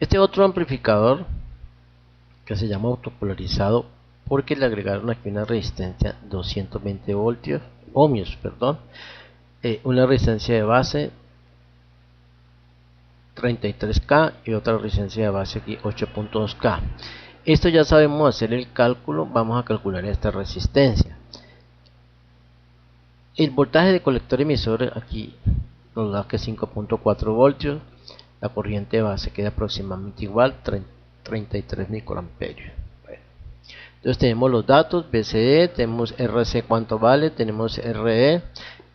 Este otro amplificador que se llama autopolarizado porque le agregaron aquí una resistencia 220 voltios, ohmios, perdón, una resistencia de base 33K y otra resistencia de base aquí 8.2K. Esto ya sabemos hacer el cálculo, vamos a calcular esta resistencia. El voltaje de colector emisor aquí nos da que 5.4 voltios, la corriente de base queda aproximadamente igual, 33 microamperios. Bueno, entonces tenemos los datos, BCE, tenemos RC cuánto vale, tenemos RE,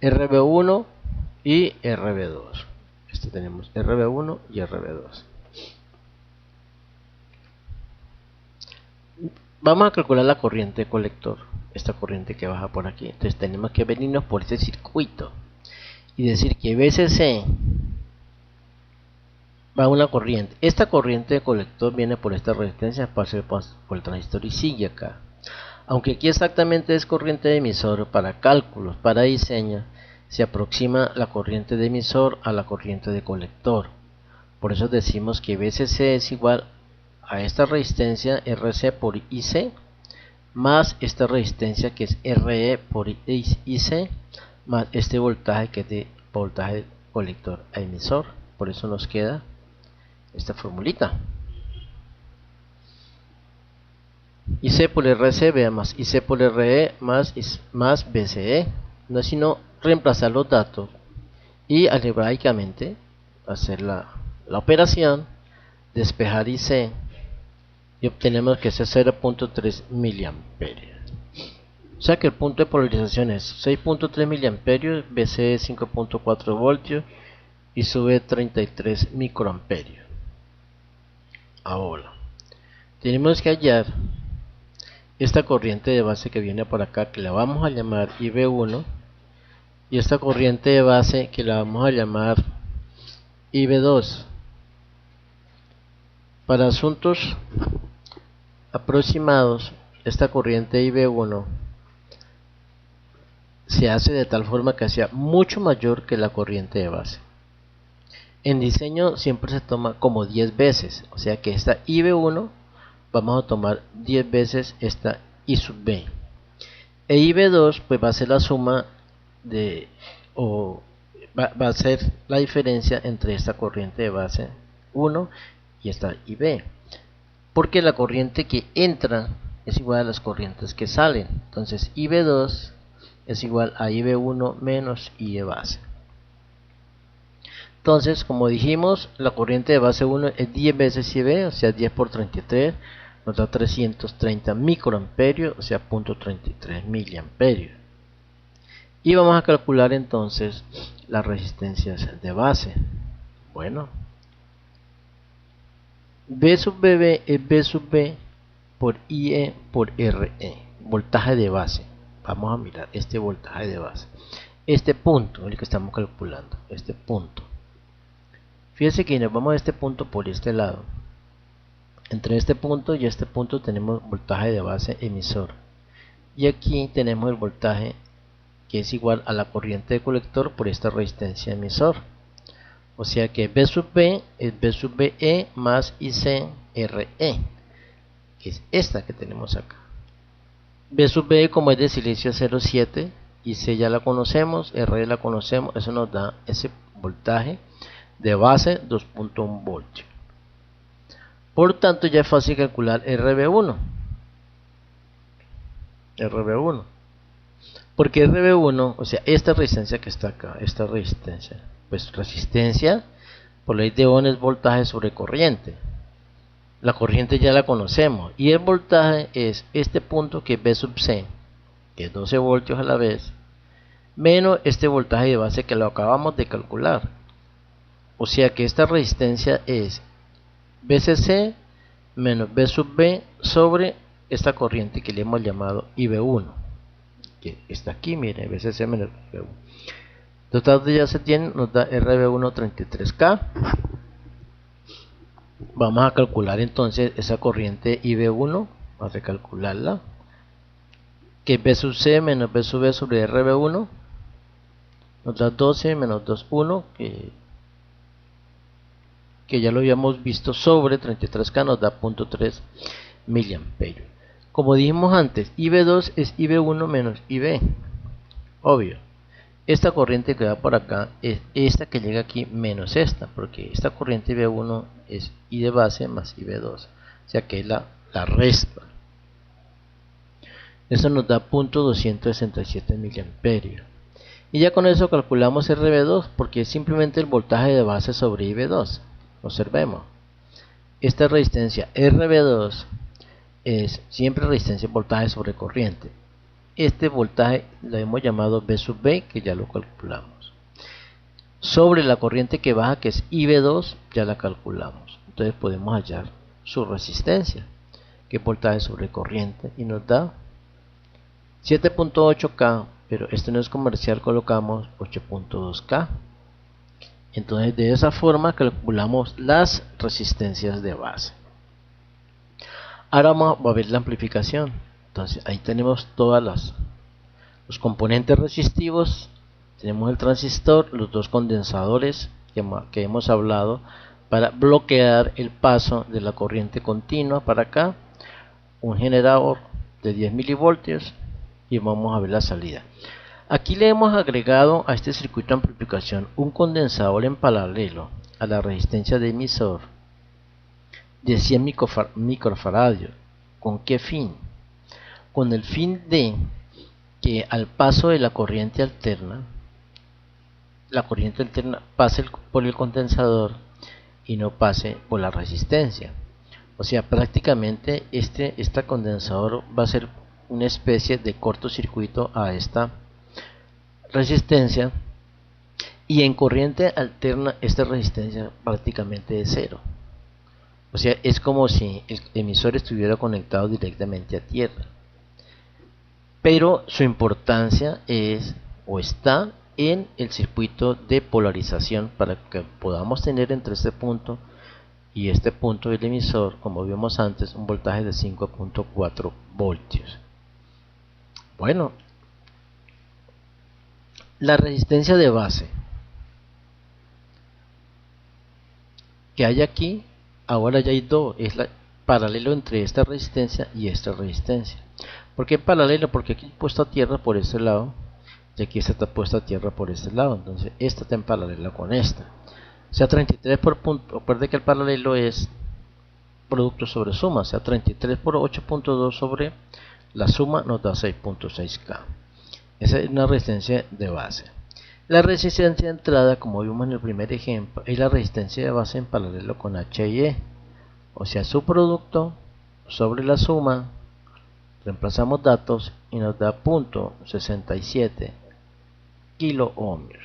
RB1 y RB2. Tenemos RB1 y RB2. Vamos a calcular la corriente de colector, esta corriente que baja por aquí. Entonces tenemos que venirnos por este circuito y decir que BCC va una corriente. Esta corriente de colector viene por esta resistencia, pasa por el transistor y sigue acá. Aunque aquí exactamente es corriente de emisor, para cálculos, para diseño, se aproxima la corriente de emisor a la corriente de colector. Por eso decimos que BCC es igual a esta resistencia RC por IC más esta resistencia que es RE por IC más este voltaje que es de voltaje colector a emisor. Por eso nos queda esta formulita. IC por RC más IC por RE más BCE. No es sino reemplazar los datos y algebraicamente hacer la operación, despejar IC y obtenemos que es 0.3 miliamperios. O sea que el punto de polarización es 6.3 miliamperios, BCE 5.4 voltios y sube 33 microamperios. Ahora tenemos que hallar esta corriente de base que viene por acá, que la vamos a llamar IB1, y esta corriente de base que la vamos a llamar IB2. Para asuntos aproximados, esta corriente IB1 se hace de tal forma que sea mucho mayor que la corriente de base. En diseño siempre se toma como 10 veces, o sea que esta IB1 vamos a tomar 10 veces esta I sub B. E IB2 pues va a ser la suma de, o va a ser la diferencia entre esta corriente de base 1 y esta IB. Porque la corriente que entra es igual a las corrientes que salen. Entonces IB2 es igual a IB1 menos I de base. Entonces, como dijimos, la corriente de base 1 es 10 veces IB, o sea 10 por 33, nos da 330 microamperios, o sea 0.33 miliamperios. Y vamos a calcular entonces las resistencias de base. Bueno, B sub BB es B sub B por IE por RE, voltaje de base. Vamos a mirar este voltaje de base. Este punto, el que estamos calculando, este punto. Fíjense que nos vamos a este punto por este lado. Entre este punto y este punto tenemos voltaje de base emisor. Y aquí tenemos el voltaje que es igual a la corriente de colector por esta resistencia emisor. O sea que B sub B es B sub BE más IC RE, que es esta que tenemos acá. B sub BE como es de silicio 0,7, IC ya la conocemos, RE la conocemos, eso nos da ese voltaje de base 2.1 voltios. Por tanto ya es fácil calcular RB1. Porque RB1, o sea, esta resistencia que está acá, esta resistencia, pues resistencia por ley de Ohm es voltaje sobre corriente. La corriente ya la conocemos y el voltaje es este punto que es B sub C, que es 12 voltios a la vez, menos este voltaje de base que lo acabamos de calcular. O sea que esta resistencia es BCC menos B sub B sobre esta corriente que le hemos llamado IB1, que está aquí, miren, BCC menos IB1. Total de ya se tiene, nos da RB1 33K. Vamos a calcular entonces esa corriente IB1, vamos a recalcularla, que es B sub C menos B sub B sobre RB1, nos da 12 menos 2, 1, que que ya lo habíamos visto, sobre 33K nos da 0.3 miliamperios. Como dijimos antes, IB2 es IB1 menos IB, obvio. Esta corriente que va por acá es esta que llega aquí menos esta, porque esta corriente IB1 es I de base más IB2, o sea que es la resta. Eso nos da 0.267 miliamperios. Y ya con eso calculamos RB2, porque es simplemente el voltaje de base sobre IB2. Observemos. Esta resistencia RB2 es siempre resistencia voltaje sobre corriente. Este voltaje lo hemos llamado B sub B, que ya lo calculamos. Sobre la corriente que baja, que es IB2, ya la calculamos. Entonces podemos hallar su resistencia, que es voltaje sobre corriente, y nos da 7.8K, pero este no es comercial, colocamos 8.2K. Entonces de esa forma calculamos las resistencias de base. Ahora vamos a ver la amplificación. Entonces ahí tenemos todas los componentes resistivos, tenemos el transistor, los dos condensadores que hemos hablado para bloquear el paso de la corriente continua para acá, un generador de 10 milivoltios, y vamos a ver la salida. Aquí le hemos agregado a este circuito de amplificación un condensador en paralelo a la resistencia de emisor de 100 microfaradios. ¿Con qué fin? Con el fin de que al paso de la corriente alterna pase por el condensador y no pase por la resistencia. O sea, prácticamente este condensador va a ser una especie de cortocircuito a esta resistencia, y en corriente alterna esta resistencia prácticamente es cero. O sea, es como si el emisor estuviera conectado directamente a tierra. Pero su importancia es o está en el circuito de polarización, para que podamos tener entre este punto y este punto del emisor, como vimos antes, un voltaje de 5.4 voltios. Bueno, la resistencia de base que hay aquí, ahora ya hay dos, es el paralelo entre esta resistencia y esta resistencia. ¿Por qué paralelo? Porque aquí puesto a tierra por este lado y aquí esta está puesta a tierra por este lado, entonces esta está en paralelo con esta. O sea, 33 por punto, recuerde que el paralelo es producto sobre suma, o sea, 33 por 8.2 sobre la suma nos da 6.6K. Esa es una resistencia de base. La resistencia de entrada, como vimos en el primer ejemplo, es la resistencia de base en paralelo con H y E, o sea, su producto sobre la suma, reemplazamos datos y nos da 0.67 kilo ohmios.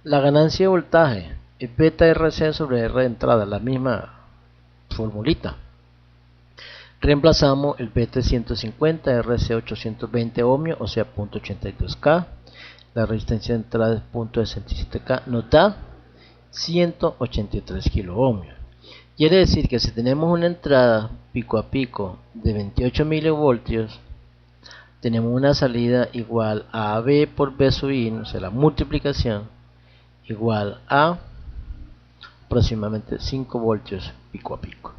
La ganancia de voltaje es beta RC sobre R de entrada, la misma formulita. Reemplazamos el beta 150, RC 820 ohmios, o sea 0.82K. La resistencia de entrada es 0.67K, nos da 183 kilo ohmios. Quiere decir que si tenemos una entrada pico a pico de 28 milivoltios, tenemos una salida igual a AB por B sub I, o sea, la multiplicación, igual a aproximadamente 5 voltios pico a pico.